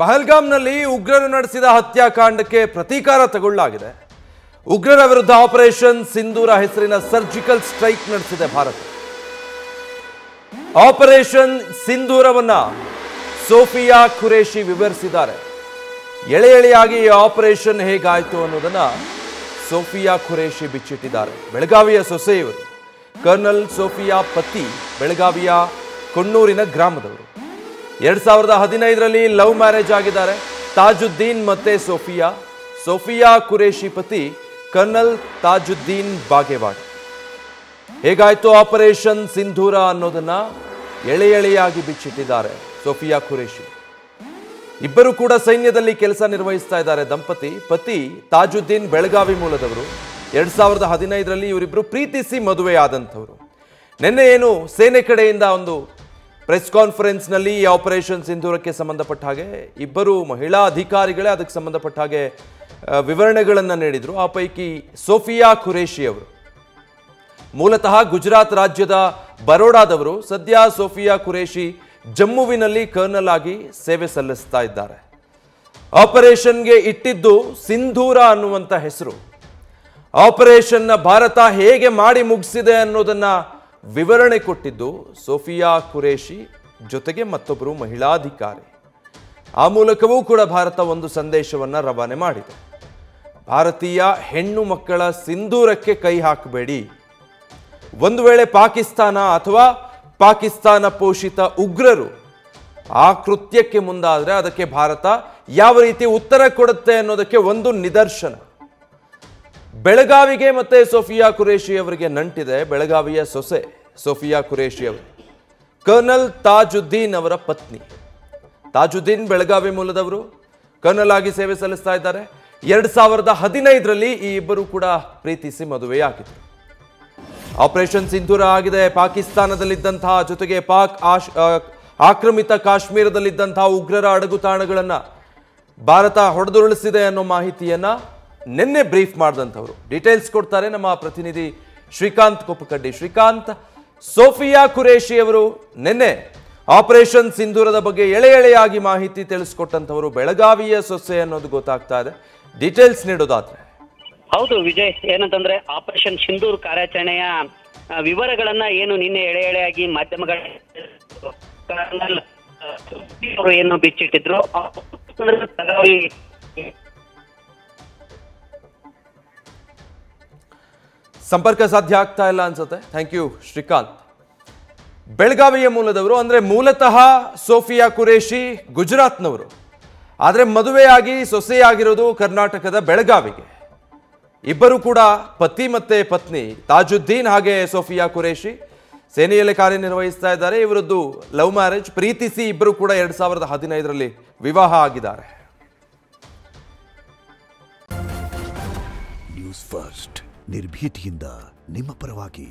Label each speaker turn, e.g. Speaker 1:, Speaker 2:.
Speaker 1: ಪಹಲ್ಗಾಮ್ನಲ್ಲಿ ಉಗ್ರರು ನಡೆಸಿದ ಹತ್ಯಾಕಾಂಡಕ್ಕೆ ಪ್ರತೀಕಾರ ತಗೊಳ್ಳಲಾಗಿದೆ. ಉಗ್ರರ ವಿರುದ್ಧ ಆಪರೇಷನ್ ಸಿಂಧೂರ ಹೆಸರಿನ ಸರ್ಜಿಕಲ್ ಸ್ಟ್ರೈಕ್ ನಡೆಸಿದೆ ಭಾರತ. ಆಪರೇಷನ್ ಸಿಂಧೂರವನ್ನ ಸೋಫಿಯಾ ಖುರೇಶಿ ವಿವರಿಸಿದ್ದಾರೆ. ಎಳೆ ಎಳೆಯಾಗಿ ಈ ಆಪರೇಷನ್ ಹೇಗಾಯಿತು ಅನ್ನೋದನ್ನ ಸೋಫಿಯಾ ಖುರೇಶಿ ಬಿಚ್ಚಿಟ್ಟಿದ್ದಾರೆ. ಬೆಳಗಾವಿಯ ಸೊಸೆ ಇವರು. ಕರ್ನಲ್ ಸೋಫಿಯಾ ಪತಿ ಬೆಳಗಾವಿಯ ಕೊಣ್ಣೂರಿನ ಗ್ರಾಮದವರು. 2015ರಲ್ಲಿ ಲವ್ ಮ್ಯಾರೇಜ್ ಆಗಿದ್ದಾರೆ. ತಾಜುದ್ದೀನ್ ಮತ್ತೆ ಸೋಫಿಯಾ ಖುರೇಶಿ ಪತಿ ಕರ್ನಲ್ ತಾಜುದ್ದೀನ್ ಬಾಗೇವಾಡಿ. ಹೇಗಾಯ್ತು ಆಪರೇಷನ್ ಸಿಂಧೂರ ಅನ್ನೋದನ್ನ ಎಳೆ ಎಳೆಯಾಗಿ ಬಿಚ್ಚಿಟ್ಟಿದ್ದಾರೆ ಸೋಫಿಯಾ ಖುರೇಶಿ. ಇಬ್ಬರು ಕೂಡ ಸೈನ್ಯದಲ್ಲಿ ಕೆಲಸ ನಿರ್ವಹಿಸ್ತಾ ಇದ್ದಾರೆ ದಂಪತಿ. ಪತಿ ತಾಜುದ್ದೀನ್ ಬೆಳಗಾವಿ ಮೂಲದವರು. 2015ರಲ್ಲಿ ಇವರಿಬ್ಬರು ಪ್ರೀತಿಸಿ ಮದುವೆ ಆದಂಥವ್ರು. ನಿನ್ನೆ ಏನು ಸೇನೆ ಕಡೆಯಿಂದ ಒಂದು ಪ್ರೆಸ್ ಕಾನ್ಫರೆನ್ಸ್ನಲ್ಲಿ ಈ ಆಪರೇಷನ್ ಸಿಂಧೂರಕ್ಕೆ ಸಂಬಂಧಪಟ್ಟ ಹಾಗೆ ಇಬ್ಬರು ಮಹಿಳಾ ಅಧಿಕಾರಿಗಳೇ ಅದಕ್ಕೆ ಸಂಬಂಧಪಟ್ಟ ಹಾಗೆ ವಿವರಣೆಗಳನ್ನು ನೀಡಿದರು. ಆ ಪೈಕಿ ಸೋಫಿಯಾ ಖುರೇಶಿ ಅವರು ಮೂಲತಃ ಗುಜರಾತ್ ರಾಜ್ಯದ ಬರೋಡಾದವರು. ಸದ್ಯ ಸೋಫಿಯಾ ಖುರೇಶಿ ಜಮ್ಮುವಿನಲ್ಲಿ ಕರ್ನಲ್ ಆಗಿ ಸೇವೆ ಸಲ್ಲಿಸ್ತಾ ಇದ್ದಾರೆ. ಆಪರೇಷನ್ಗೆ ಇಟ್ಟಿದ್ದು ಸಿಂಧೂರ ಅನ್ನುವಂಥ ಹೆಸರು. ಆಪರೇಷನ್ನ ಭಾರತ ಹೇಗೆ ಮಾಡಿ ಮುಗಿಸಿದೆ ಅನ್ನೋದನ್ನ ವಿವರಣೆ ಕೊಟ್ಟಿದ್ದು ಸೋಫಿಯಾ ಖುರೇಶಿ ಜೊತೆಗೆ ಮತ್ತೊಬ್ಬರು ಮಹಿಳಾಧಿಕಾರಿ. ಆ ಮೂಲಕವೂ ಕೂಡ ಭಾರತ ಒಂದು ಸಂದೇಶವನ್ನ ರವಾನೆ ಮಾಡಿದೆ. ಭಾರತೀಯ ಹೆಣ್ಣು ಮಕ್ಕಳ ಸಿಂಧೂರಕ್ಕೆ ಕೈ ಹಾಕಬೇಡಿ. ಒಂದು ವೇಳೆ ಪಾಕಿಸ್ತಾನ ಅಥವಾ ಪಾಕಿಸ್ತಾನ ಪೋಷಿತ ಉಗ್ರರು ಆ ಕೃತ್ಯಕ್ಕೆ ಮುಂದಾದರೆ ಅದಕ್ಕೆ ಭಾರತ ಯಾವ ರೀತಿ ಉತ್ತರ ಕೊಡುತ್ತೆ ಅನ್ನೋದಕ್ಕೆ ಒಂದು ನಿದರ್ಶನ. ಬೆಳಗಾವಿಗೆ ಮತ್ತೆ ಸೋಫಿಯಾ ಖುರೇಶಿ ಅವರಿಗೆ ನಂಟಿದೆ. ಬೆಳಗಾವಿಯ ಸೊಸೆ ಸೋಫಿಯಾ ಖುರೇಶಿ ಅವರು ಕರ್ನಲ್ ತಾಜುದ್ದೀನ್ ಅವರ ಪತ್ನಿ. ತಾಜುದ್ದೀನ್ ಬೆಳಗಾವಿ ಮೂಲದವರು, ಕರ್ನಲ್ ಆಗಿ ಸೇವೆ ಸಲ್ಲಿಸ್ತಾ ಇದ್ದಾರೆ. 2015ರಲ್ಲಿ ಈ ಇಬ್ಬರು ಕೂಡ ಪ್ರೀತಿಸಿ ಮದುವೆಯಾಗಿದ್ದರು. ಆಪರೇಷನ್ ಸಿಂಧೂರ ಆಗಿದೆ. ಪಾಕಿಸ್ತಾನದಲ್ಲಿದ್ದಂತಹ ಜೊತೆಗೆ ಪಾಕ್ ಆಕ್ರಮಿತ ಕಾಶ್ಮೀರದಲ್ಲಿದ್ದಂತಹ ಉಗ್ರರ ಅಡಗುತಾಣಗಳನ್ನು ಭಾರತ ಹೊಡೆದುರುಳಿಸಿದೆ ಅನ್ನೋ ಮಾಹಿತಿಯನ್ನ ನಿನ್ನೆ ಬ್ರೀಫ್ ಮಾಡಿದಂಥವ್ರು. ಡೀಟೇಲ್ಸ್ ಕೊಡ್ತಾರೆ ನಮ್ಮ ಪ್ರತಿನಿಧಿ ಶ್ರೀಕಾಂತ್ ಕೊಪ್ಪಕಡ್ಡಿ. ಶ್ರೀಕಾಂತ್, ಸೋಫಿಯಾ ಖುರೇಶಿ ಅವರು ನಿನ್ನೆ ಆಪರೇಷನ್ ಸಿಂಧೂರದ ಬಗ್ಗೆ ಎಳೆ ಎಳೆಯಾಗಿ ಮಾಹಿತಿ ತಿಳಿಸ್ಕೊಟ್ಟಂಥವರು ಬೆಳಗಾವಿಯ ಸೊಸೆ ಅನ್ನೋದು ಗೊತ್ತಾಗ್ತಾ ಇದೆ. ಡೀಟೇಲ್ಸ್ ನೀಡೋದಾದ್ರೆ.
Speaker 2: ಹೌದು ವಿಜಯ್, ಏನಂತಂದ್ರೆ ಆಪರೇಷನ್ ಸಿಂಧೂರ್ ಕಾರ್ಯಾಚರಣೆಯ ವಿವರಗಳನ್ನ ಏನು ನಿನ್ನೆ ಎಳೆ ಎಳೆಯಾಗಿ ಮಾಧ್ಯಮಗಳ ಏನು ಬಿಚ್ಚಿಟ್ಟಿದ್ರು.
Speaker 1: ಸಂಪರ್ಕ ಸಾಧ್ಯ ಆಗ್ತಾ ಇಲ್ಲ ಅನ್ಸುತ್ತೆ. Thank you Srikanth. ಬೆಳಗಾವಿಯ ಮೂಲದವರು, ಅಂದ್ರೆ ಮೂಲತಃ ಸೋಫಿಯಾ ಖುರೇಶಿ ಗುಜರಾತ್ನವರು, ಆದರೆ ಮದುವೆಯಾಗಿ ಸೊಸೆಯಾಗಿರೋದು ಕರ್ನಾಟಕದ ಬೆಳಗಾವಿಗೆ. ಇಬ್ಬರು ಕೂಡ ಪತಿ ಮತ್ತೆ ಪತ್ನಿ ತಾಜುದ್ದೀನ್ ಹಾಗೆ ಸೋಫಿಯಾ ಖುರೇಶಿ ಸೇನೆಯಲ್ಲಿ ಕಾರ್ಯನಿರ್ವಹಿಸ್ತಾ ಇದ್ದಾರೆ. ಇವರದ್ದು ಲವ್ ಮ್ಯಾರೇಜ್. ಪ್ರೀತಿಸಿ ಇಬ್ಬರು ಕೂಡ 2015ರಲ್ಲಿ ವಿವಾಹ ಆಗಿದ್ದಾರೆ.
Speaker 3: ನ್ಯೂಸ್ ಫಸ್ಟ್ ನಿರ್ಭೀತಿಯಿಂದ ನಿಮ್ಮ ಪರವಾಗಿ.